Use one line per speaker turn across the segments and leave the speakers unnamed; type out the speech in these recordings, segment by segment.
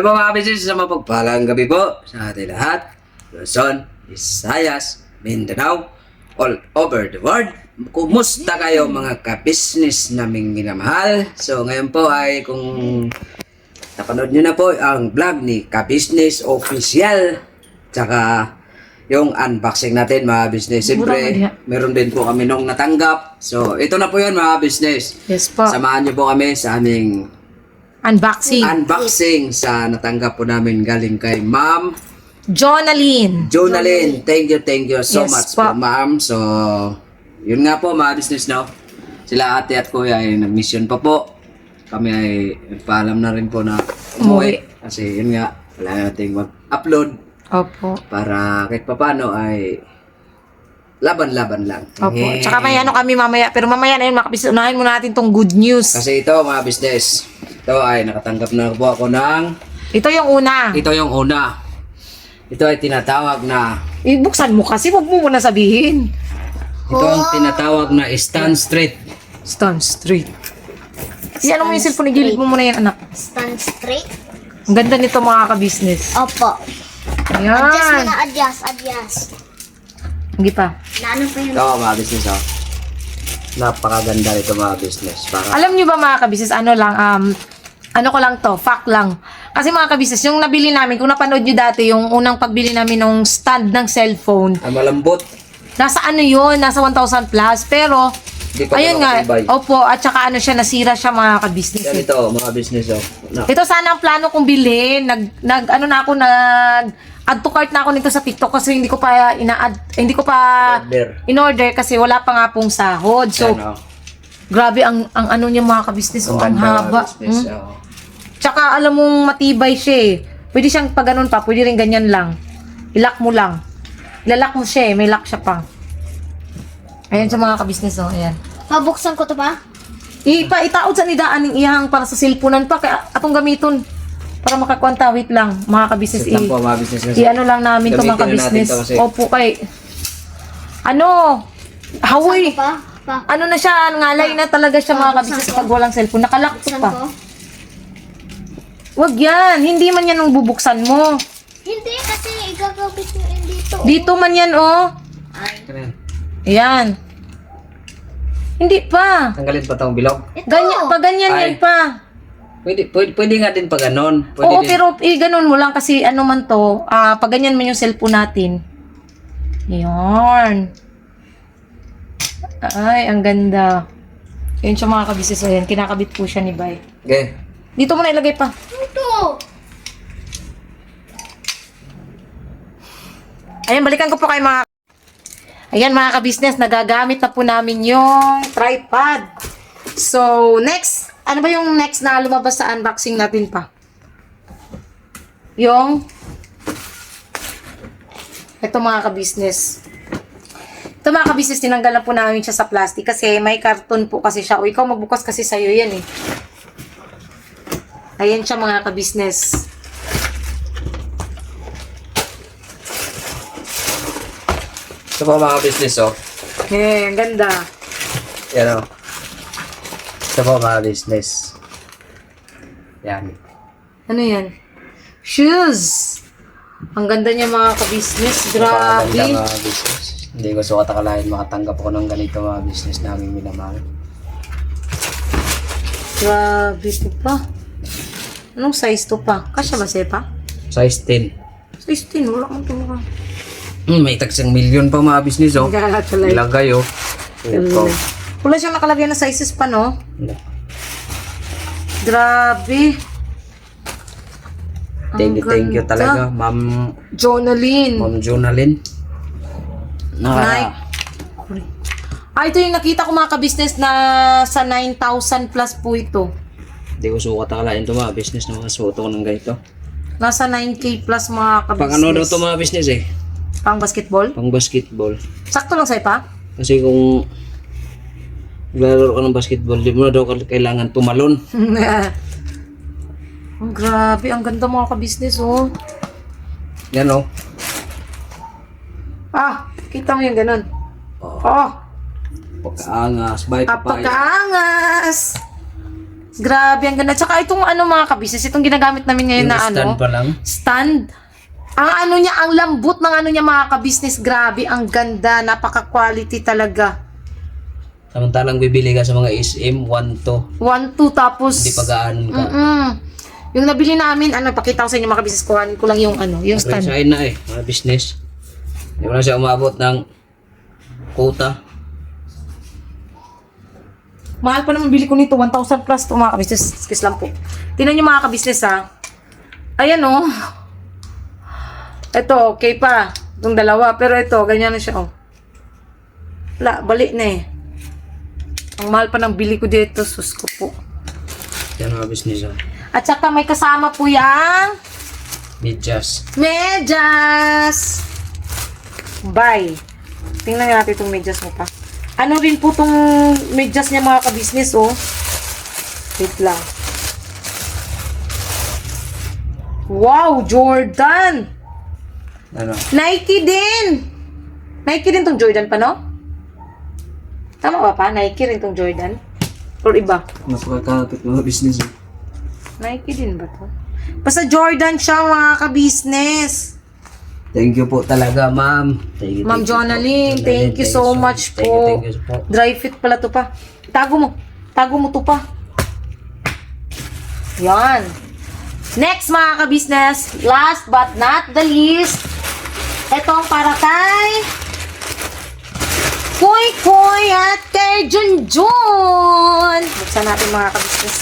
Ano po mga business, sa mapagpalang gabi po sa ating lahat. Luzon, Visayas, Mindanao, all over the world. Kumusta kayo mga ka-business naming minamahal? So ngayon po ay kung napanood nyo na po ang vlog ni Ka-Business Official. Tsaka yung unboxing natin mga business. Siyempre, meron din po kami nung natanggap. So ito na po yun mga business.
Yes po.
Samahan nyo po kami sa aming
Unboxing.
sa natanggap po namin galing kay Ma'am
Jonalyn.
Thank you so
Yes
much
po.
po Ma'am. So, yun nga po mga business no. Sila ate at kuya ay nag-mission pa po. Kami ay nagpaalam na rin po na umuwi. Kasi yun nga, wala nating mag-upload
Opo.
para kahit papano ay laban-laban lang.
Opo. Tsaka may ano kami mamaya. Pero mamaya na yun, unahin muna natin tong good news.
Kasi ito mga business, ito ay nakatanggap na po ako ng
Ito yung una.
ito yung una. Ito ay tinatawag na
Ibuksan mo kasi, huwag mo muna sabihin.
ito ang tinatawag na Stan Street.
Stone Street. Ano mo yung cellphone, igilid mo muna yan, anak.
Stand straight?
Ang ganda nito mga ka-business.
Opo. Adjust
Ayan.
na adjust.
Hindi pa.
Naano pa yun?
Ito mga business oh. Napakaganda nito mga business. Para
Alam nyo ba mga ka-business, ano lang, ano ko lang to, fact lang. Kasi mga ka-business, yung nabili namin, kung napanood nyo dati, yung unang pagbili namin ng stand ng cellphone,
ang malambot.
nasa ano yun, nasa 1,000 plus, pero,
Hindi pa
ayun nga,
matibay.
opo, at saka ano siya, nasira siya mga ka-business.
Yan ito mga business oh. Na,
Ito sana ang plano kong bilhin. Add to cart na ako nito sa TikTok kasi hindi ko pa
Order.
in-order kasi wala pa nga pong sahod. So,
yan, oh.
grabe ang ano niya mga ka-business, ang
ganda, mga
haba.
business, oh.
Tsaka alam mong matibay siya eh. Pwede siyang pag ganun pa, pwede rin ganyan lang. I-lock mo lang. Ilalak mo siya eh, may lock siya pa. Ayan sa mga ka-business oh, ayan.
Pabuksan ko to ba?
Itaod sa nidaan ng ihang para sa silpunan pa kaya atong gamiton para makakwanta. Wait lang mga ka-business.
Sit lang po mga business kasi
Ano lang namin to mga
gamitin na natin
ka-business.
to kasi.
Opo kay ano hawoy.
Pa?
Ano na siya, ngalay na talaga siya mga ka-business pag walang cellphone. Nakalak to
Buksan
pa.
ko?
Wag yan, hindi man yan ang bubuksan mo.
Hindi, kasi igagabit mo yun dito.
Dito man yan oh.
Ay.
Ayan. Hindi pa.
Tanggalin pa tong bilog.
Ito.
Ganyan, pag ganyan
Ay.
yan pa.
Pwede nga din pa ganon. Pwede
Oo,
din.
pero ganun mo lang kasi ano man to, pag ganyan man yung cellphone natin. Yan. Ay, ang ganda. Yun siya mga kabisnes. Ayan, kinakabit po siya ni Bay.
Okay.
Dito mo na ilagay pa.
Ito.
Ayan, balikan ko po kayo mga... Ayan mga kabisnes, nagagamit na po namin yung tripod. So, next. Ano ba yung next na lumabas sa unboxing natin pa? Yung... Ito mga kabisnes. Ito mga kabisnes, tinanggal na po namin siya sa plastic kasi may karton po kasi siya. O ikaw magbukas kasi sa'yo yan eh. Ayan siya mga kabisnes.
Ito po mga business oh.
Eh, ang ganda.
Yan oh. Ito po mga business. Yan.
Ano yan? Shoes! Ang ganda niya mga kabisnes.
Napakaganda
Grabe.
mga business. Hindi ko sukat akalain makatanggap ako ng ganito mga business namin minamahal.
Grabe ito pa. Anong size to pa? Kasya ba sepa?
Size 10.
Size 10. Wala kang tumura.
May tagsang million pa mga business oh. Ilagay oh. Ito.
Wala siyang nakalagay na sizes pa, no? Grabe.
Thank you
ganda.
talaga Ma'am
Jonalyn.
Jonalyn.
Nike. Ito yung nakita ko mga ka-business na sa 9,000 plus po ito.
Hindi ko sukat akalain ito mga business na makasuot ko ng ganito.
Nasa 9K plus mga ka-business.
Pang ano daw ito mga business eh?
Pang basketball?
Pang basketball.
Sakto lang sa'yo pa?
Kasi kung naglalaro ka ng basketball, di mo na daw kailangan tumalon.
Ang grabe, ang ganda mga ka-business, oh.
Yan oh.
Kita mo yung ganun.
Oh.
Oh,
Pagkaangas, bye papaya.
kapag-aangas. Grabe, ang ganda. Tsaka itong ano mga kabisnes, itong ginagamit namin ngayon
Yung
na
stand
ano.
pa lang.
Stand. Ang ano niya, ang lambot ng ano niya mga kabisnes. Grabe, ang ganda. Napaka-quality talaga.
Samantalang bibili ka sa mga SM, 1 to.
1, 2, tapos...
Hindi pagaanan ka.
Yung nabili namin, ano, pakita ko sa inyo mga kabisnes, kuhanin ko lang yung ano, yung stand.
Resign na eh, mga business. Hindi mo na siya umabot ng quota.
Mahal pa naman bili ko nito, 1,000 plus to mga kabisnes. Excuse lang po. Tingnan nyo mga kabisnes ha. Ayan oh. Ito, okay pa. Itong dalawa. Pero ito, ganyan na siya oh. Wala, balik na eh. Ang mahal pa ng bili ko dito, sus ko po.
Yan mga business ah.
At saka may kasama po yang
Medyas.
medyas. Bye. Tingnan natin itong medyas mo pa. Ano rin po itong medyas niya mga kabisnes oh. Wait lang. Wow, Jordan!
Ano?
Nike din! Nike din tong Jordan pa, no? Tama ba pa? Nike rin tong Jordan? Or iba?
Napakakapit mga business ah.
Nike din ba to? Basta Jordan siya mga ka-business.
Thank you po talaga, ma'am. Thank you,
Ma'am
thank you po.
Jonaline, thank you so much
Thank
po.
you po.
Dry fit pala to pa. Tago mo. Tago mo to pa. Yan. Next mga ka-business, last but not the least, etong para kay Kuy Kuy at kay Junjun. Buksan natin mga ka-business.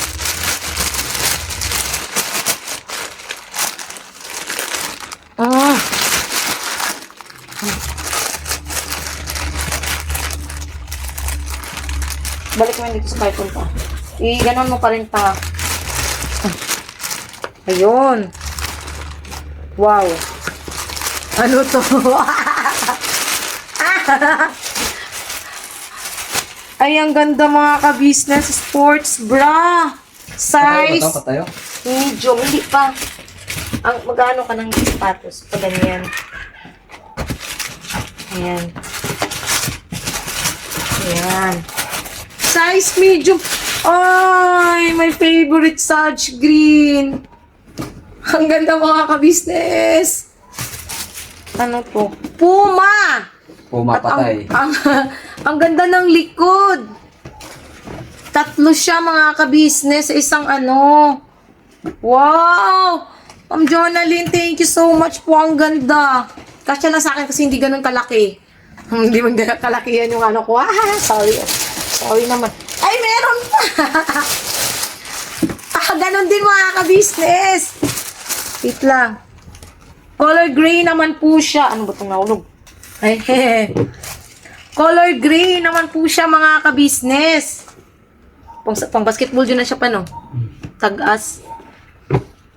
Balik mo yun dito sa carton pa. I-ganon mo pa rin pa. Ayun. Wow. Ano to? Ay, ang ganda mga ka-business. Sports bra. Size.
Patayo.
Medium. Hindi pa. Ang magano ka ng sapatos. Pag ganyan. Ayan. Ayan. Size medium. Ay, my favorite Sage Green. Ang ganda mga ka-business. Ano to? Puma!
Pumapatay.
Ang ganda ng likod. Tatlo siya mga ka-business sa isang ano. Wow! Ma'am Jonaline, thank you so much po. Ang ganda. Kasya lang sa akin kasi hindi ganun kalaki. Hindi man ganun kalakihan yung ano ko. Sorry. Sorry naman. Ay, meron pa! Ganun din mga ka-business. Wait lang. Color gray naman po siya. Ano ba itong naulog? Ay, color gray naman po siya mga ka-business. Pang basketball dyan na siya pa, no? Tag-as.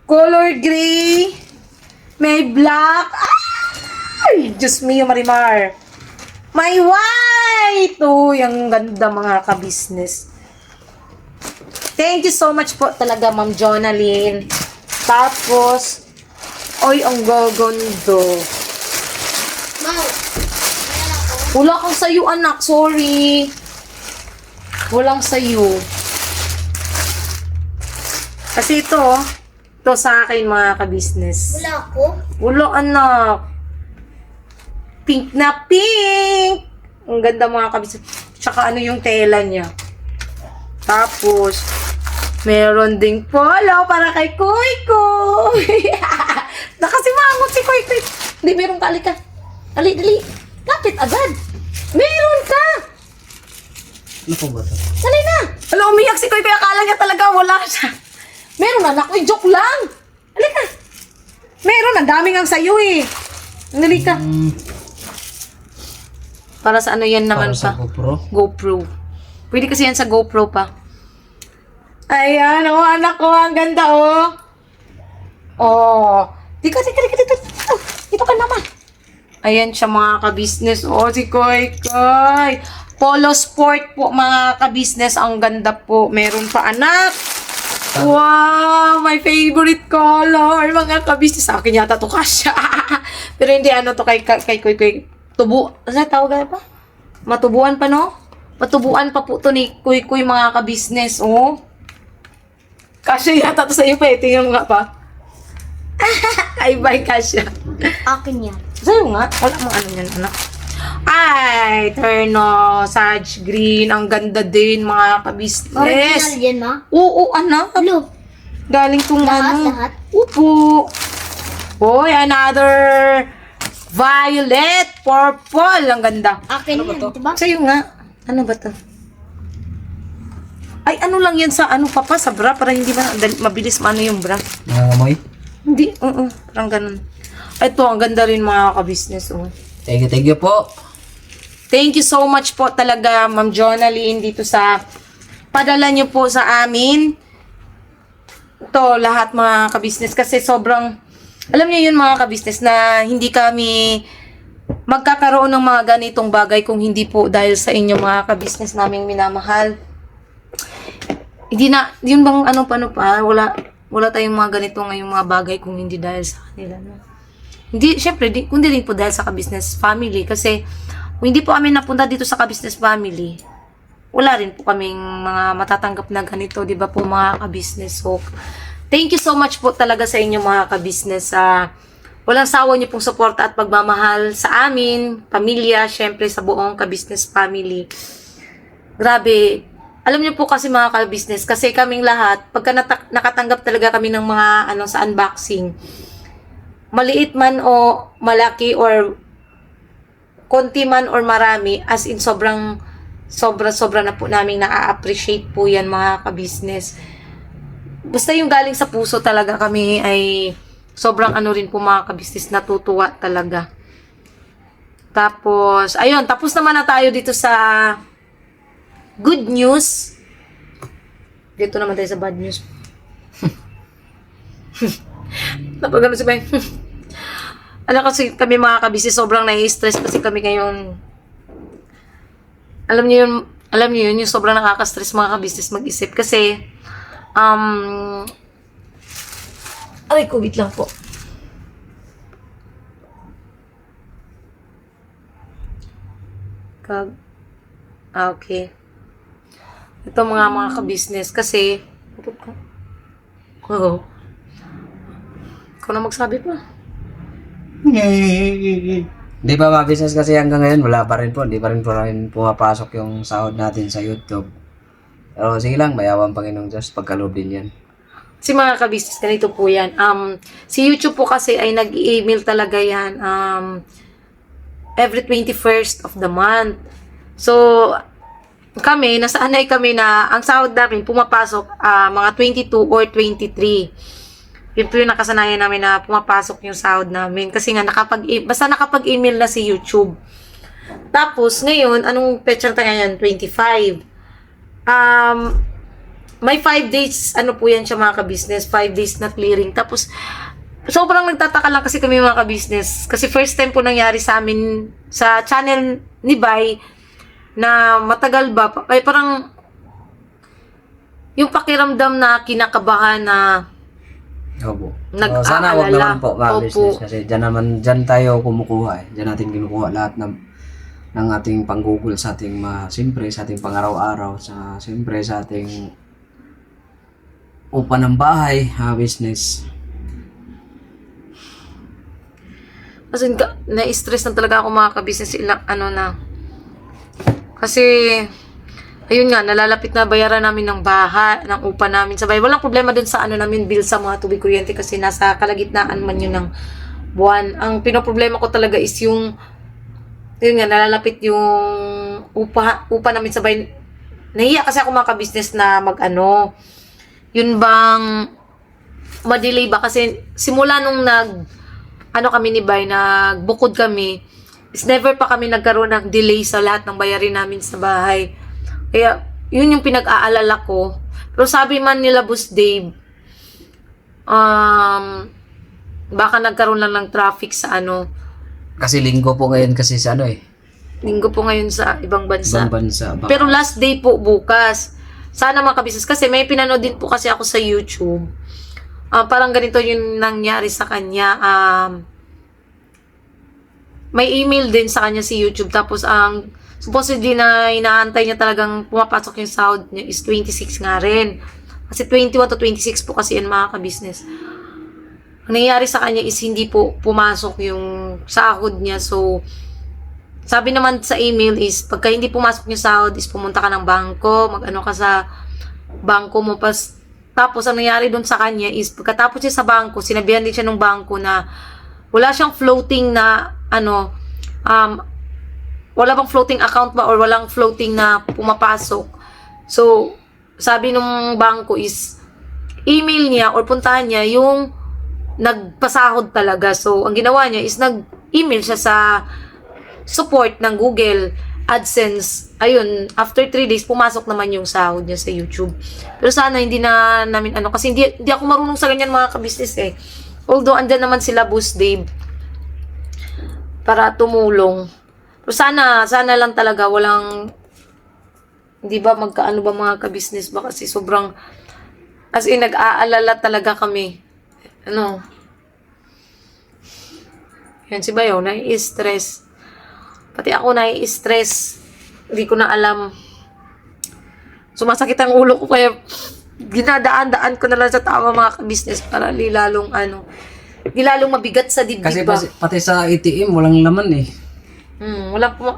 Color gray. May black. Ay! Diyos mio, Marimar. May white! Uy, ang ganda mga ka-business. Thank you so much po talaga, Ma'am Jonaline. Tapos, oy, ang gagando.
Mau.
Wala kang sayo, anak. Sorry. Walang sayo. Kasi ito sa akin mga ka-business.
Wala ako.
Wala, anak. Pink na pink. Ang ganda mga kabisnes. Tsaka ano yung tela niya. Tapos, meron ding polo para kay Kuy Kuy. Nakasimangot si Kuy Kuy. Hindi, meron ka. Alika. Dali. Lapit agad. Meron ka.
Ano po ba ito?
Dali na. Alam, umiyak si Kuy Kuy. Akala niya talaga wala siya. Meron, anak. Uy, joke lang. Alika. Meron. Ang daming ang sayo eh. Dali ka. Para sa ano yan naman
Para sa
pa?
GoPro.
GoPro. Pwede kasi yan sa GoPro pa. Ayan, oh, anak ko. Ang ganda, oh. Oh. Dito. Dito ka naman. Ayan siya, mga ka-business. Oh, si Koy Koy. Polo sport po, mga ka-business. Ang ganda po. Meron pa, anak. Wow, my favorite color. Mga ka-business. Sa akin yata to kasya. Pero hindi, ano to kay Koy Koy. Tubo. Ano tawag pa? Matubuan pa, no? Matubuan pa po to ni Kuy Kuy, mga ka-business, oh. Kasya yata to sa iyo pa eh. Tingnan mo nga pa. Ay, bye, Kasya.
Akin yan.
Sa'yo nga. Wala mong ano yan, anak. Ay, Terno, Sage Green. Ang ganda din, mga kabisnes.
Original yan, ma?
Oo, anak.
Blue.
Galing kong
Lahat,
ano.
lahat?
Upo. Boy, another violet, purple. Ang ganda.
Akin
Ano ba
yan,
to?
diba?
Sa'yo nga. Ano ba to? Ay, ano lang yan sa ano papa, sa bra, para hindi mabilis maano yung bra.
Nangangamoy?
Hindi, oo, parang ganun. Ito, ang ganda rin mga kabisnes. Oh.
Thank you po.
Thank you so much po talaga, Ma'am Jonaline, dito sa padala niyo po sa amin. Ito, lahat mga kabisnes. Kasi sobrang, alam niyo yun mga kabisnes, na hindi kami magkakaroon ng mga ganitong bagay kung hindi po dahil sa inyo mga kabisnes naming minamahal. Hindi na, yun bang ano pa, wala tayong mga ganito ngayong mga bagay kung hindi dahil sa kanila. No? Hindi, syempre, kundi rin po dahil sa ka-business family. Kasi, kung hindi po kami napunta dito sa ka-business family, wala rin po kaming mga matatanggap na ganito, di ba po mga ka-business. So, thank you so much po talaga sa inyo mga ka-business. Walang sawa niyo pong suporta at pagmamahal sa amin, pamilya, syempre sa buong ka-business family. Grabe. Alam niyo po kasi mga ka-business, kasi kaming lahat, pagka nakatanggap talaga kami ng mga sa unboxing, maliit man o malaki or konti man or marami, as in sobra na po namin na-appreciate po yan mga ka-business. Basta yung galing sa puso talaga kami ay sobrang rin po mga ka-business, natutuwa talaga. Tapos, ayun, tapos naman na tayo dito sa good news. Dito naman tayo sa bad news. Napagano si Ben. Kasi kami mga kabisi, sobrang nai-stress kasi kami ngayon. Alam niyo yun, yung sobrang nakaka-stress mga kabisnes mag-isip. Kasi, aray ko, wait lang po. Okay. Ito mga ka-business kasi ikaw na magsabi pa.
Di ba mga business kasi hanggang ngayon wala pa rin po. Hindi pa rin pumapasok yung sahod natin sa YouTube. Pero sige lang, mayawan Panginoong Diyos. Pagkaloob din yan.
Si mga ka-business, ganito po yan. Si YouTube po kasi ay nag-email talaga yan every 21st of the month. So, kami, nasanay kami na ang sahod namin pumapasok mga 22 or 23. Yun po yung nakasanayan namin na pumapasok yung sahod namin. Kasi nga, basta nakapag-email na si YouTube. Tapos, ngayon, anong petsa tayo ngayon? 25. May 5 days, po yan siya mga ka-business, 5 days na clearing. Tapos, sobrang nagtataka lang kasi kami mga ka-business. Kasi first time po nangyari sa amin, sa channel ni Bay, na matagal ba, ay parang, yung pakiramdam na kinakabahan na,
Opo.
Nag-aalala.
Sana wag naman po mga
Opo.
business. Kasi dyan tayo kumukuha. Dyan natin kinukuha lahat ng ating panggugol sa ating siyempre sa ating pang-araw-araw, siyempre sa ating upa ng bahay, business.
kasi na-stress na talaga ako mga ka-business kasi ayun nga, nalalapit na bayaran namin ng bahay, ng upa namin sa bahay. Walang problema dun sa namin, bill sa mga tubig kuryente kasi nasa kalagitnaan man yun ng buwan. Ang pinoproblema ko talaga is yun nga, nalalapit yung upa namin sa bahay. Nahiya kasi ako mga ka-business na yun bang ma-delay ba? Kasi simula nung kami ni Bay, nagbukod kami, is never pa kami nagkaroon ng delay sa lahat ng bayarin namin sa bahay. Kaya, yun yung pinag-aalala ko. Pero sabi man nila, Boss Dave, baka nagkaroon lang ng traffic sa
Kasi linggo po ngayon kasi sa
linggo po ngayon sa ibang bansa.
ibang bansa. Baka.
Pero last day po bukas. Sana mga kabisnes, kasi may pinanood din po kasi ako sa YouTube. Parang ganito yung nangyari sa kanya. May email din sa kanya si YouTube. Tapos supposedly na inaantay niya talagang pumapasok yung sahod niya is 26 nga rin. Kasi 21 to 26 po kasi yan mga ka-business. Ang nangyayari sa kanya is hindi po pumasok yung sahod niya. So, sabi naman sa email is, pagka hindi pumasok yung sahod is pumunta ka ng bangko, mag-ano ka sa bangko mo. Tapos, ang nangyari dun sa kanya is, pagkatapos niya sa bangko, sinabihan din siya ng bangko na wala siyang floating na, wala bang floating account ba or walang floating na pumapasok. So, sabi nung bangko is, email niya or puntahan niya yung nagpasahod talaga. So, ang ginawa niya is nag-email siya sa support ng Google AdSense. Ayun, after 3 days, pumasok naman yung sahod niya sa YouTube. Pero sana hindi na namin kasi hindi ako marunong sa ganyan mga ka-business eh. Although, andyan naman sila Boss Dave para tumulong. Pero sana lang talaga walang, hindi ba magkaano ba mga ka-business ba kasi sobrang, as in, nag-aalala talaga kami. Yan si Bayo, nai-stress. Pati ako nai-stress. Hindi ko na alam. Sumasakit ang ulo ko kaya ginadaan-daan ko na lang sa tama mga ka-business para di lalong mabigat sa dibdib
Kasi
ba.
pati sa ATM, walang laman eh.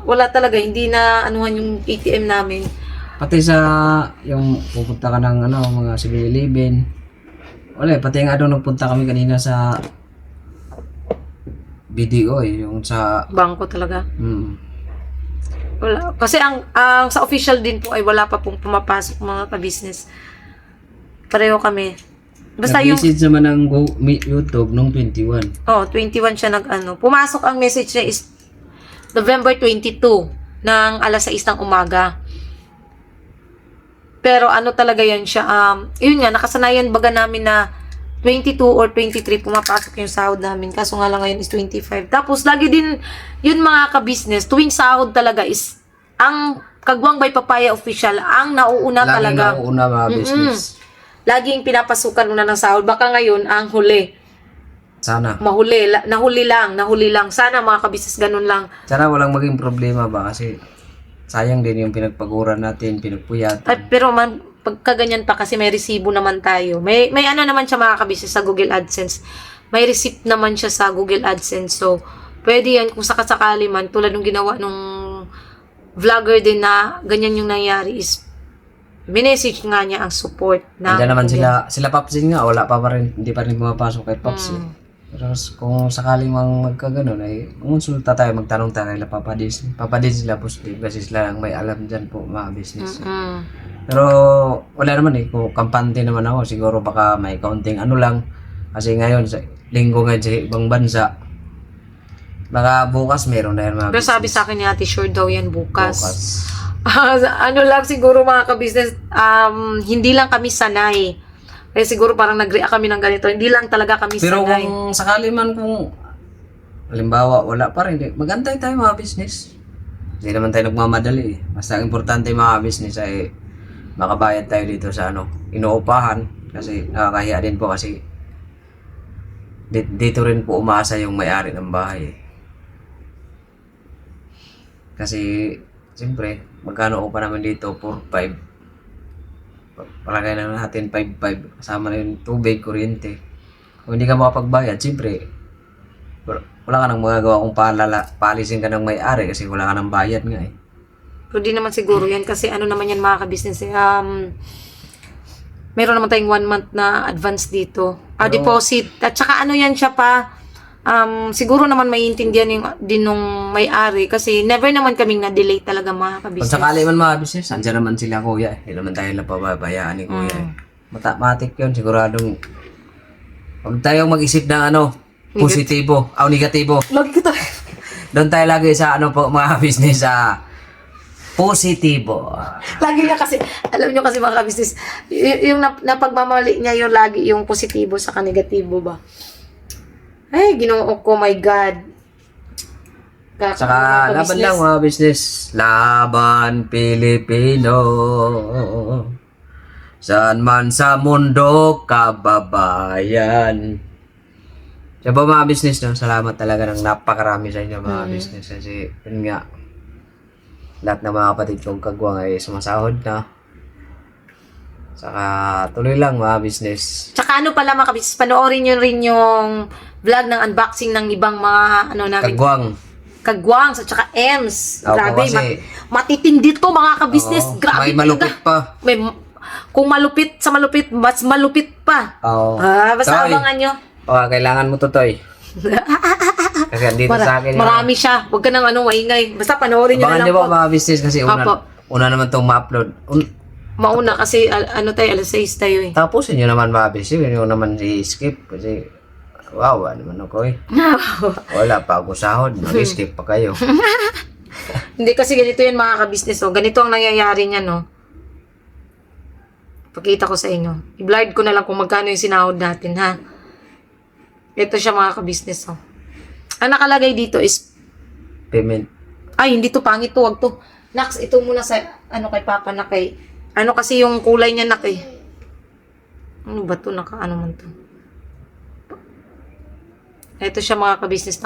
Wala talaga. Hindi na anuhan yung ATM namin.
Pati sa yung pupunta ka ng mga 7-Eleven. Wala, pati nga doon nagpunta kami kanina sa BDO yung sa
Bangko talaga. Wala. Kasi ang sa official din po ay wala pa pong pumapasok mga ka-business. Pareho kami. Basta yung
nag-message naman ng YouTube nung 21.
21 siya pumasok ang message niya is November 22 ng alas 6 ng umaga. Pero talaga yan siya, yun nga, nakasanayan baga namin na 22 or 23 pumapasok yung sahod namin. Kaso nga lang ngayon is 25. Tapos lagi din, yun mga ka-business, tuwing sahod talaga is, ang Kagwang by Papaya official, ang nauuna
Laging
talaga.
nauuna mga business.
Laging pinapasukan una ng sahod. Baka ngayon, ang huli.
Sana.
Nahuli lang. Sana mga ka-business, ganun lang.
Sana walang maging problema ba kasi sayang din yung pinagpaguran natin, pinagpuyat.
Ay, pero pagka ganyan pa kasi may resibo naman tayo. May naman siya mga kabisnes sa Google AdSense. May receipt naman siya sa Google AdSense. So, pwede yan kung sakasakali man. Tulad ng ginawa nung vlogger din na ganyan yung nangyari is minessage nga niya ang support na
Andiyan naman sila Papsin nga, wala pa rin, hindi pa rin pumapasok kay Papsin. Pero kung sakaling magkaganon ay kumonsulta tayo, magtanong tayo kay Papadis sila po kasi sila lang may alam dyan po mga business. Pero wala naman kung kampante naman ako, siguro baka may kaunting lang. Kasi ngayon, sa linggo ngayon sa ibang bansa, baka bukas meron na yan mga
Pero
business.
sabi sa akin ni Ate, sure daw yan bukas. Lang siguro mga ka-business, hindi lang kami sanay. Kaya siguro parang nag-react kami ng ganito. Hindi lang talaga kami
Pero
sanay.
kung sakali man kung halimbawa wala pa rin, magantay tayo mga business. Hindi naman tayo nagmamadali. Basta ang importante mga business ay makabayad tayo dito sa inuupahan. Kasi nakakahiya din po kasi dito rin po umaasa yung may-ari ng bahay. Kasi siyempre, magkano upa naman dito? 4-5. Palagay na natin 5-5. Kasama na yung tubig, kuryente. Kung hindi ka makapagbayad, siyempre, wala ka nang magagawa kung paalisin ka ng may-ari kasi wala ka nang bayad nga eh.
Pero di naman siguro yan kasi naman yan mga ka-business meron naman tayong 1 month na advance dito. Deposit. At saka yan siya pa, siguro naman maiintindihan din nung may-ari kasi never naman kaming na-delay talaga mga
Kung
ka-business.
sakali man mga business, andyan naman sila kuya. Hindi naman tayo napababayaan ni kuya eh. Matik yun, siguradong huwag tayong mag-isip ng positibo, negatibo.
Lagi kita.
Doon tayo lagi sa po mga business positibo.
Lagi niya kasi, alam niyo kasi mga ka-business, yung napagmamali niya yung lagi yung positibo sa negatibo ba. Ay, Ginoo ko, my God.
Saka laban lang mga business. Laban Pilipino. Saan man sa mundo, kababayan. Siya ba mga business, salamat talaga ng napakarami sa inyo mga business. Kasi yun nga, lahat ng mga kapatid kong kagwang ay sumasahod na. Saka tuloy lang mga business.
Tsaka ano pala mga kabisnes, panoorin nyo rin yung vlog ng unboxing ng ibang mga ano namin. Kagwang, at tsaka Ems.
Opo,
Grabe,
kasi-
matitindi to mga kabisnes.
Oo,
Grabe.
may malupit
talaga.
pa.
Kung malupit sa malupit, mas malupit pa.
Oo.
Basta
Toy.
abangan nyo.
Kailangan mo to, Toy. Kasi andito sa akin.
Marami siya. Huwag ka nang maingay. Basta panoorin nyo na
Abangan
lang
niyo
po.
po mga business kasi
Opo.
una naman itong ma-upload.
Mauna kasi tayo, alas 6 tayo eh.
Tapusin nyo naman mga business. Yun yung naman i-skip. Kasi, wow, ano naman ako eh. Wala pa ako sahod. Mag-skip pa kayo.
Hindi kasi ganito yan mga kabisnes. Oh. Ganito ang nangyayari niya, no? Pakita ko sa inyo. I-blurred ko na lang kung magkano yung sinahod natin, ha? Ito siya mga kabisnes, oh. Ang nakalagay dito is,
Payment.
ay, hindi to pangit to, wag to. Nax, ito muna sa, kay Papa na kay, kasi yung kulay niya na kay, ano ba to, ano man to. Ito siya mga kabisnes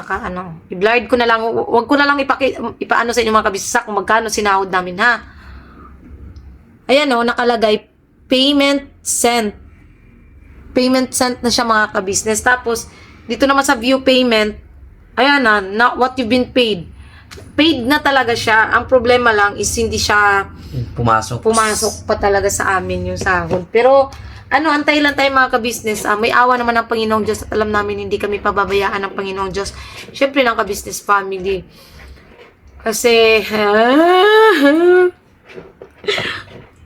i-blurred ko na lang, wag ko na lang ipaano sa inyo mga kabisnes kung magkano sinahod namin, ha? Ayan, oh, nakalagay, payment sent. Payment sent na siya mga kabisnes. Tapos, dito naman sa view payment, ayan na what you've been paid. Paid na talaga siya. Ang problema lang is hindi siya
Pumasok
pa talaga sa amin yung sahod. Pero, antay lang tayo mga kabisnes. May awa naman ng Panginoong Diyos at alam namin hindi kami pababayaan ng Panginoong Diyos. Siyempre ng kabisnes family. Kasi,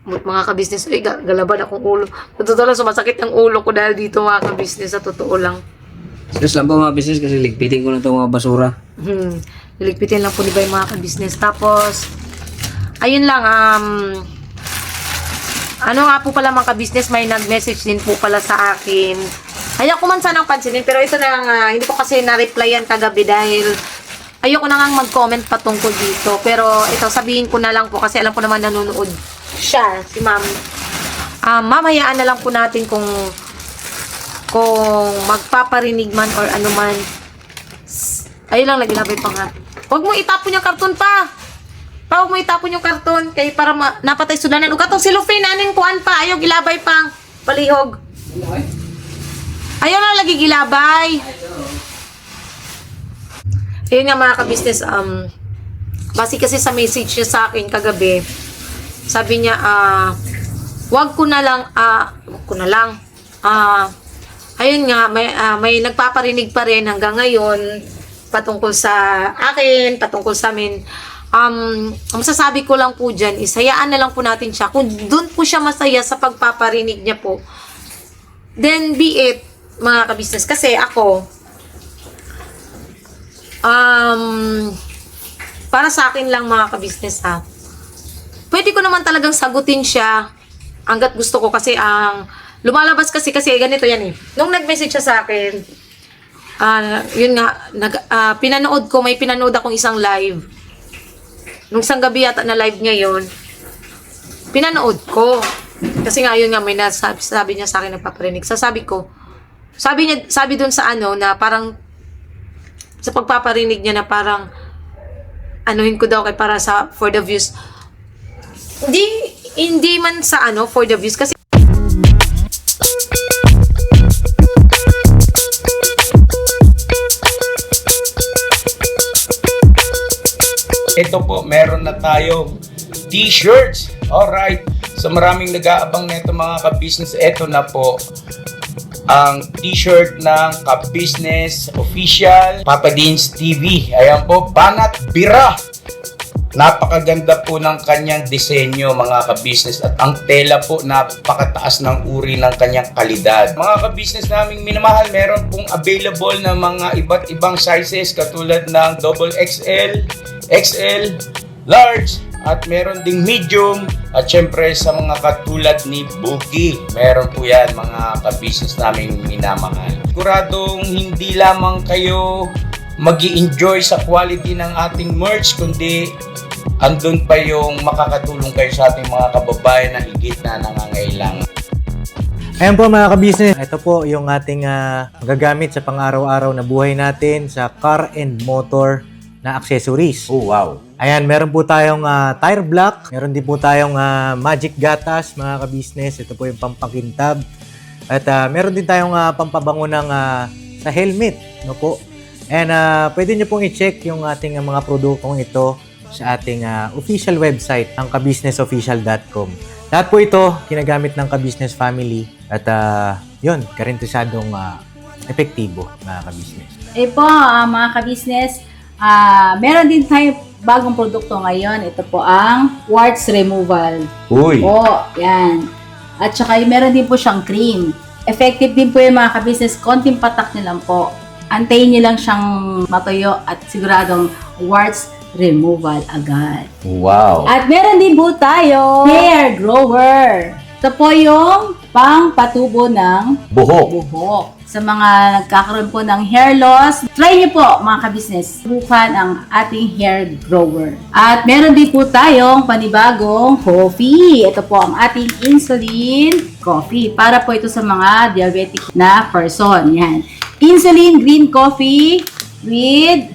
mga kabisnes, galaban akong ulo. Sa totoo lang, sumasakit ang ulo ko dahil dito mga kabisnes, sa totoo lang.
Serious lang po mga business kasi ligpitin ko na itong mga basura.
Liligpitin lang po ni Bay mga kabisnes. Tapos, ayun lang, ano nga po pala mga kabisnes, may nag-message din po pala sa akin. Ayaw ko man sanang pansinin, pero ito na nga, hindi ko kasi na-replyan kagabi dahil ayoko na nga mag-comment patungkol dito. Pero ito, sabihin ko na lang po kasi alam ko naman nanonood siya, si ma'am. Mamayaan na lang po natin kung magpaparinig man or ano man. Ayun lang, naglabay pa nga. Huwag mo itapon yung karton pa. Huwag mo itapon yung karton. Kaya para napatay sudanan. Huwag katong silufin, aning kuan pa. Ayaw gilabay pang palihog. Ayaw lang lagi gilabay. Ayun nga mga kabisnes, base kasi sa message niya sa akin kagabi, sabi niya, wag ko na lang, ayun nga, may nagpaparinig pa rin hanggang ngayon, patungkol sa akin, patungkol sa amin. Ang masasabi ko lang po dyan is, hayaan na lang po natin siya. Kung doon po siya masaya sa pagpaparinig niya po, then be it, mga kabisnes. Kasi ako, para sa akin lang mga kabisnes pwede ko naman talagang sagutin siya hanggat gusto ko kasi lumalabas kasi ganito yan eh. Nung nag-message siya sa akin, yun nga, pinanood ko, may pinanood akong isang live. Nung isang gabi yata na live niya yun, pinanood ko. Kasi nga yun nga, may sabi niya sa akin nagpaparinig. Sabi dun sa na parang, sa pagpaparinig niya na parang, anuhin ko daw para for the views. Hindi man sa for the views kasi
Ito po, meron na tayong t-shirts. Alright. So maraming nag-aabang nito mga ka-business. Ito na po ang t-shirt ng ka-business official Papa Dean's TV. Ayan po, Banat Bira. Napakaganda po ng kanyang disenyo mga ka-business at ang tela po napakataas ng uri ng kanyang kalidad. Mga ka-business naming minamahal, meron pong available na mga iba't ibang sizes katulad ng XXL, XL, large at meron ding medium at syempre sa mga katulad ni Boogie. Meron po yan mga ka-business naming minamahal. Siguradong hindi lamang kayo mag-i-enjoy sa quality ng ating merch kundi andun pa yung makakatulong kayo sa ating mga kababayan na higit na nangangailangan.
Ayan po mga ka-business, ito po yung ating magagamit sa pang-araw-araw na buhay natin sa car and motor na accessories.
Oh, wow.
Ayan, meron po tayong tire block. Meron din po tayong magic gatas, mga ka-business. Ito po yung pampakintab. At meron din tayong pampabango ng sa helmet. No po? And pwede nyo pong i-check yung ating mga produktong ito sa ating official website, ang kabusinessofficial.com. Lahat po ito, ginagamit ng ka-business family. At yun, karintisadong epektibo, mga ka-business.
Po, mga ka-business, meron din tayo bagong produkto ngayon. Ito po ang warts removal.
Uy.
Po, yan. At saka meron din po siyang cream. Effective din po yung mga ka-business. Konting patak nyo lang po. Antayin nyo lang siyang matuyo at siguradong warts removal agad.
Wow.
At meron din po tayo hair grower. Ito po yung pang-patubo ng buhok. Sa mga nagkakaroon po ng hair loss, try niyo po mga ka-business, subukan ang ating hair grower. At meron din po tayong panibagong coffee. Ito po ang ating insulin coffee. Para po ito sa mga diabetic na person. Yan. Insulin green coffee with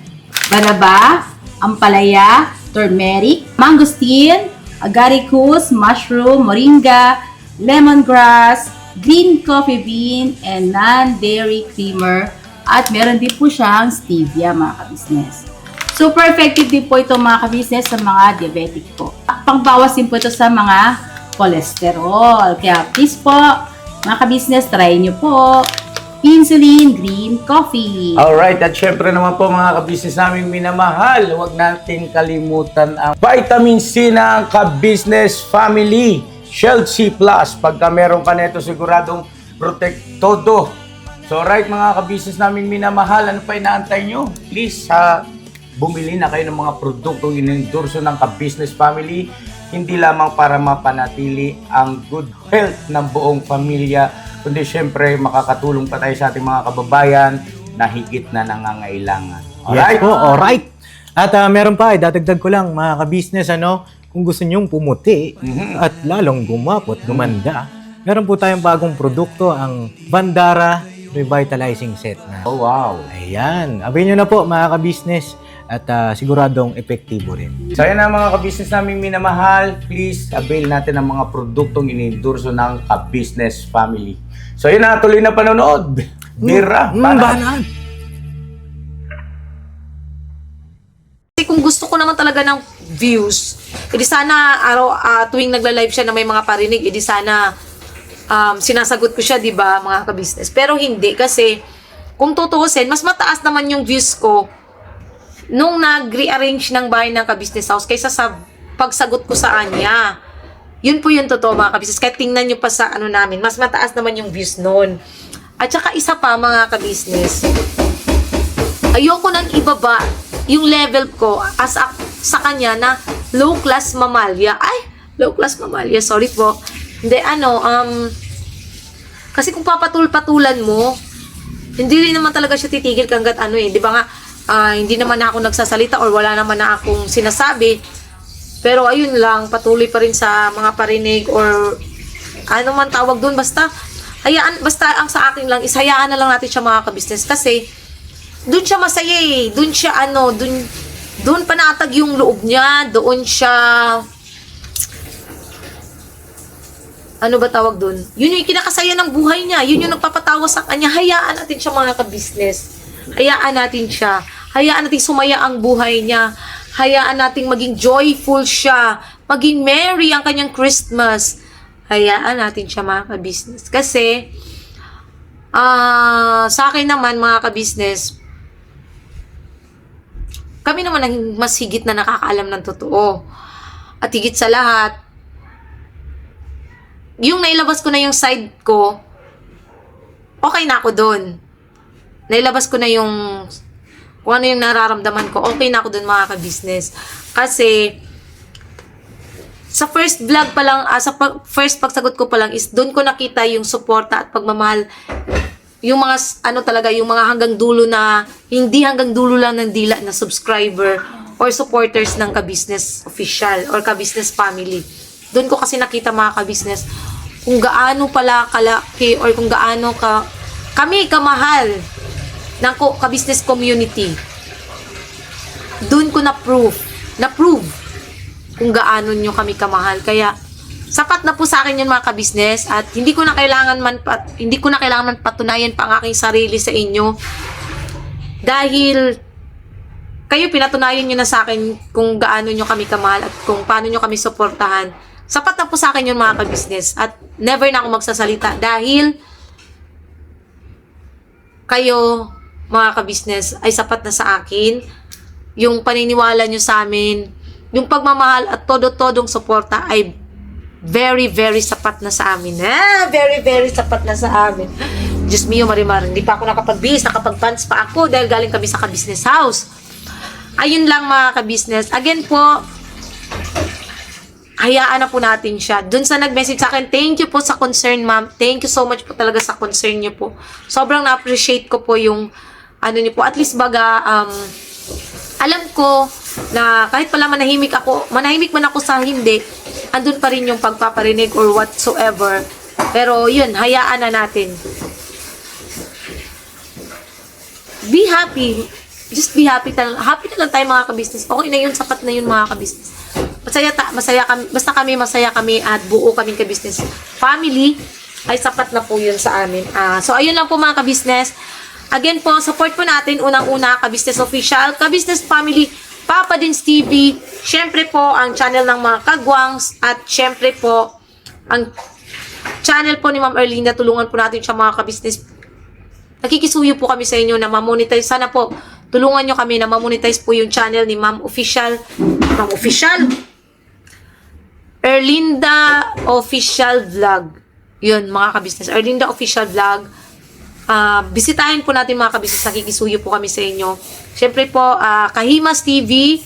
banaba, ampalaya, turmeric, mangosteen, agaricus, mushroom, moringa, lemongrass, green coffee bean, and non-dairy creamer. At meron din po siyang stevia, mga ka-business. Super effective din po ito, mga ka-business, sa mga diabetic po. Pangbawas din po ito sa mga cholesterol. Kaya please po, mga ka-business, try nyo po insulin green coffee.
Alright, at syempre naman po mga ka-business naming minamahal, huwag natin kalimutan ang vitamin C ng ka-business family. Shield C+. Pagka meron ka nito, siguradong protect todo. So right mga ka-business naming minamahal, ano pa inaantay nyo? Please, bumili na kayo ng mga produktong inendorso ng ka-business family. Hindi lamang para mapanatili ang good health ng buong pamilya, kundi syempre makakatulong pa tayo sa ating mga kababayan na higit na nangangailangan. Alright?
Yes po, alright. At meron pa, dadagdag ko lang, mga ka-business, kung gusto nyong pumuti at lalong gumapot, gumanda, meron po tayong bagong produkto, ang Bandara Revitalizing Set na.
Oh, wow.
Ayan, abay nyo na po, mga ka-business, at siguradong epektibo rin.
So yan ang mga ka-business naming minamahal, please avail natin ang mga produktong inendorso ng ka-business family. So yun na, tuloy na panonood. Bira,
Banat!
Kasi kung gusto ko naman talaga ng views, edi sana tuwing nagla-live siya na may mga parinig, edi sana sinasagot ko siya, di ba, mga ka-business. Pero hindi, kasi kung tutuusin, mas mataas naman yung views ko nung nag-rearrange ng bahay ng ka-business house kaysa sa pagsagot ko sa kanya. Yun po yung totoo, mga ka-business. Kahit tingnan nyo pa sa namin, mas mataas naman yung views noon. At saka isa pa, mga ka-business, ayoko nang ibaba yung level ko sa kanya na low class mamalya. Ay, low class mamalya, sorry po. Hindi, kasi kung papatul-patulan mo, hindi rin naman talaga siya titigil hanggat di ba nga, hindi naman ako nagsasalita or wala naman na akong sinasabi. Pero ayun lang, patuloy pa rin sa mga parinig or ano man tawag doon, basta ang sa akin lang, hayaan na lang natin siya, mga ka-business, kasi doon siya masaya eh. Doon siya doon panatag yung loob niya, doon siya ano ba tawag doon? Yun yung kinakasaya ng buhay niya. Yun yung nagpapatawa sa kanya. Hayaan natin siya, mga ka-business. Hayaan natin siya. Hayaan natin sumaya ang buhay niya. Hayaan natin maging joyful siya. Maging merry ang kanyang Christmas. Hayaan natin siya, mga ka-business. Kasi, sa akin naman, mga ka-business, kami naman ang mas higit na nakakaalam ng totoo. At higit sa lahat, yung nailabas ko na yung side ko, okay na ako doon. Nailabas ko na yung kung ano yung nararamdaman ko, okay na ako doon, mga ka-business. Kasi sa first vlog pa lang, sa first pagsagot ko pa lang is doon ko nakita yung suporta at pagmamahal. Yung mga talaga, yung mga hanggang dulo na hindi hanggang dulo lang ng dila na subscriber or supporters ng ka-business official or ka-business family. Doon ko kasi nakita, mga ka-business, kung gaano pala kalaki or kung gaano kami kamahal ng ka-business community. doon ko na-prove kung gaano nyo kami kamahal. Kaya, sapat na po sa akin yun mga kabisnes at hindi ko na kailangan man patunayan pa ang aking sarili sa inyo. Dahil, kayo pinatunayan nyo na sa akin kung gaano nyo kami kamahal at kung paano nyo kami suportahan. Sapat na po sa akin yun mga kabisnes at never na ako magsasalita dahil kayo mga kabisnes ay sapat na sa akin. Yung paniniwala nyo sa amin, yung pagmamahal at todo-todong suporta ay very, very sapat na sa amin. Very, very sapat na sa amin. Diyos mio, Marimar, hindi pa ako nakapag-bis, nakapag-pants pa ako dahil galing kami sa ka-business house. Ayun lang mga ka-business. Again po, hayaan na po natin siya. Dun sa nag-message sa akin, thank you po sa concern, ma'am. Thank you so much po talaga sa concern niyo po. Sobrang na-appreciate ko po yung, ano niyo po, at least baga, alam ko na kahit pala manahimik man ako sa hindi, andun pa rin yung pagpaparinig or whatsoever. Pero yun, hayaan na natin. Be happy. Just be happy. Happy na lang tayo mga ka-business. Okay na yun, sapat na yun mga ka-business. Masaya kami, basta masaya kami at buo kaming ka-business family, ay sapat na po yun sa amin. So ayun lang po mga ka-business. Again po, support po natin unang-una ka-business official, ka-business family, Papa Dins TV, syempre po ang channel ng mga kagwangs at syempre po ang channel po ni Ma'am Erlinda. Tulungan po natin siya mga ka-business. Nakikisuyo po kami sa inyo na ma-monetize. Sana po tulungan nyo kami na ma-monetize po yung channel ni Ma'am Official Erlinda Official Vlog. Yun mga ka-business, Erlinda Official Vlog. Bisitahin po natin mga kabisnes, nakikisuyo po kami sa inyo. Siyempre po, Kahimas TV,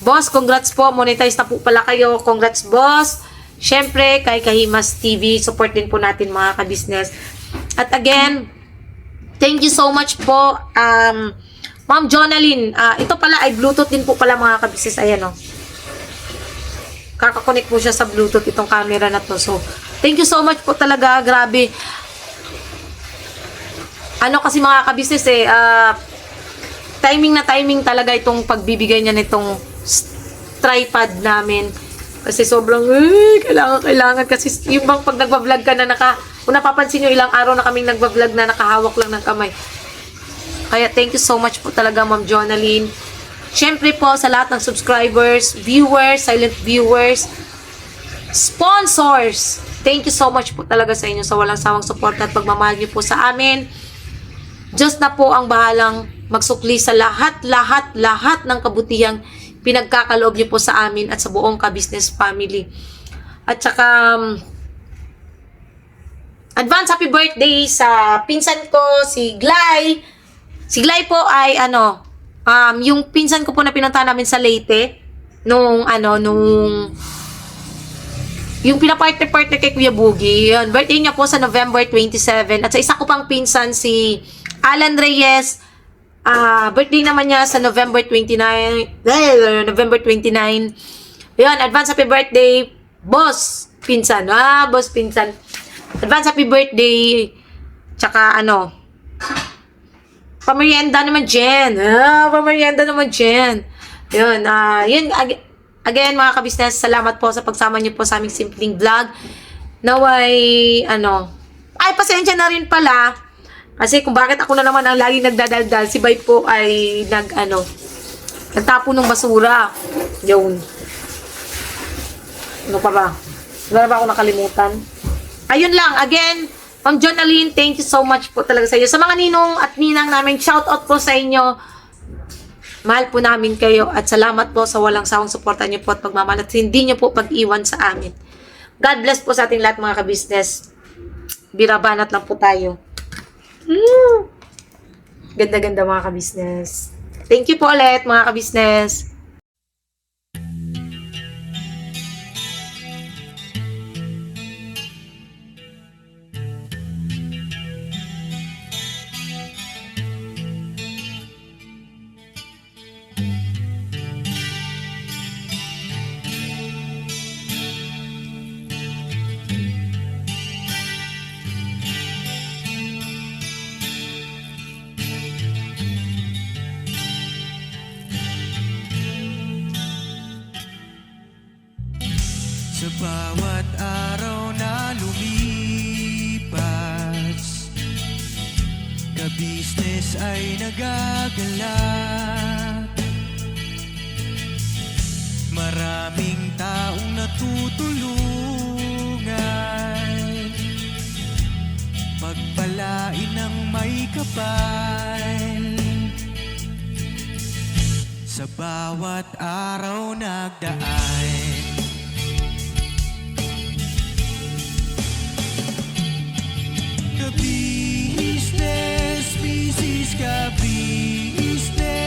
boss, congrats po, monetize na po pala kayo, congrats boss. Siyempre, kay Kahimas TV, support din po natin mga kabisnes. At again, thank you so much po, Ma'am Jonalyn. Ito pala ay Bluetooth din po pala mga kabisnes, ayan o. Kakakonect po siya sa Bluetooth itong camera na to. So, thank you so much po talaga, grabe. Ano kasi mga kabisnes timing na timing talaga itong pagbibigay niya nitong tripod namin. Kasi sobrang, kailangan kasi yung bang pag nagbablog ka na kung napapansin nyo ilang araw na kaming nagbablog na nakahawak lang ng kamay. Kaya thank you so much po talaga Ma'am Jonalyn. Siyempre po sa lahat ng subscribers, viewers, silent viewers, sponsors, thank you so much po talaga sa inyo sa walang sawang support at pagmamahal niyo po sa amin. Diyos na po ang bahalang magsukli sa lahat ng kabutihang pinagkakaloob niyo po sa amin at sa buong ka-business family. At saka, advance happy birthday sa pinsan ko, si Glay. Si Glay po ay yung pinsan ko po na pinuntahan namin sa Leyte, yung pinapartner kay Kuya Boogie, yun, birthday niya po sa November 27. At sa isa ko pang pinsan, si Alan Reyes, birthday naman niya sa November 29. Yun, advance happy birthday, boss pinsan. Boss pinsan. Advance happy birthday. Tsaka pamerienda naman Jen. Pamerienda naman Jen. Yun, again mga kabisnes, salamat po sa pagsama niyo po sa aming simpleng vlog. Naway, pasensya na rin pala. Kasi kung bakit ako na naman ang laging nagdadaldal, si Bay po ay nagtapo ng basura. Yun. Ano pa ba? Wala ba ako nakalimutan? Ayun lang. Again, Ma'am Jonalyn, thank you so much po talaga sa iyo. Sa mga ninong at ninang namin, shout out po sa inyo. Mahal po namin kayo at salamat po sa walang sawang suporta niyo po at pagmamahal at hindi niyo po pag-iwan sa amin. God bless po sa ating lahat mga ka-business. Birabanat lang po tayo. Ganda-ganda mga ka-business. Thank you po ulit mga ka-business.
Sa bawat araw na lumipas, ka-business ay nagagalak. Maraming taong natutulungan, pagpalain ng may kapal. Sa bawat araw nagdaan, ka-business, business ka-business,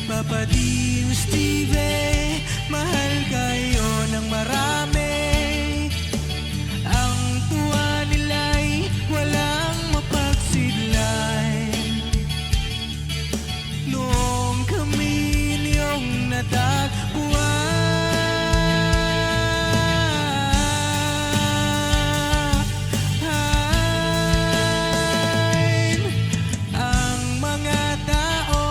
Papa Dim, Steve, mahal kayo ng marami. Ang tuwa nila'y walang mapagsidlan. Noong kami niyong natagpuan. Ang mga tao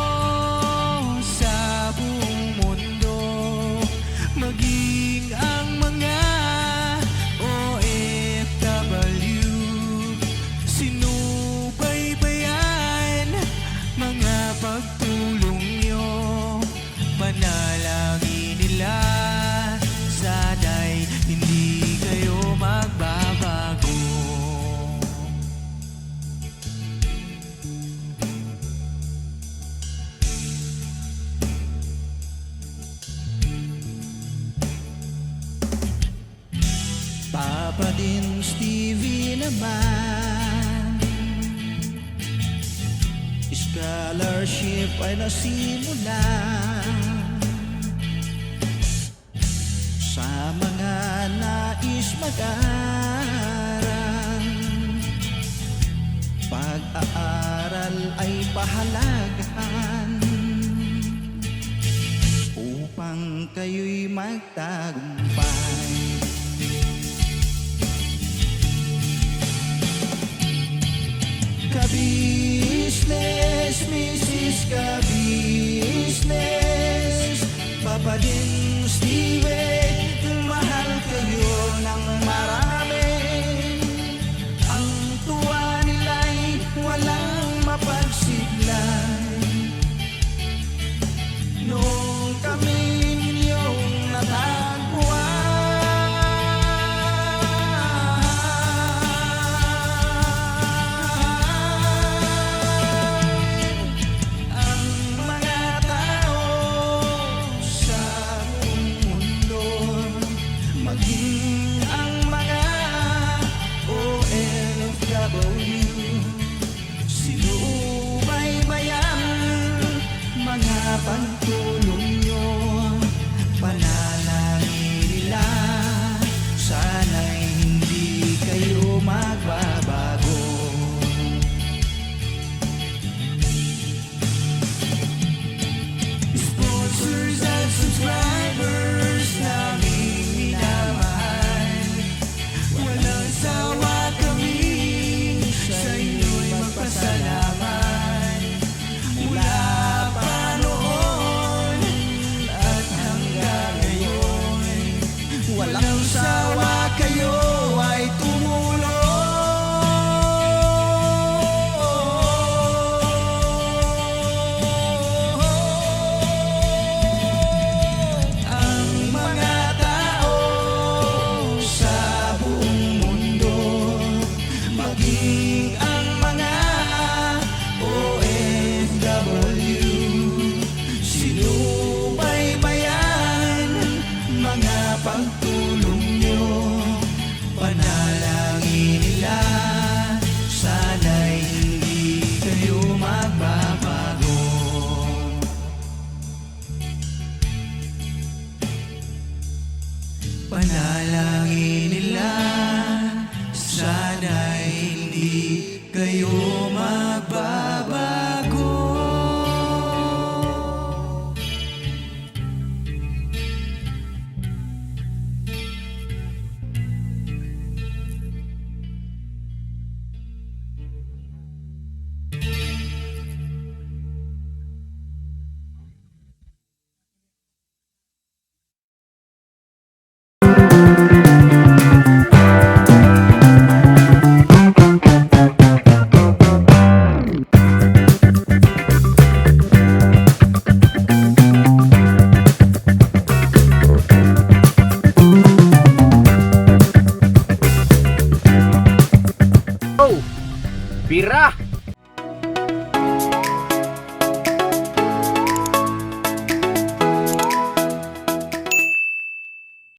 sa buong mundo, maging ang mga OFW, sinubaybayan mga pagtulong nyo, panalangin nila, sana'y hindi kayo magbabago. Papa din Stevie naman, scholarship ay nasimula sa mga nais mag-aral. Pag-aaral ay pahalagahan upang kayo'y magtagumpay. Ka-business, Mrs. Ka-business, Papa din Steve, mahal kayo ng marami. Ang tuwa nila'y walang mapagsiglan. Noong kami ninyong natagpuan, pagtulong nyo, panalangin nila, sana'y hindi kayo magbabago. Sponsors at subscribers naming minamahal, walang sawa kami sa inyo'y magpasalamat. Mula walang sawa kayo ay tumulong. Ang mga tao sa buong mundo, maging ang mga OFW, sinubaybayan mga pagtulong nyo, panalangin nila, sana'y hindi kayo magbabago. Panalangin nila, sana'y hindi kayo magbabago.
Bira.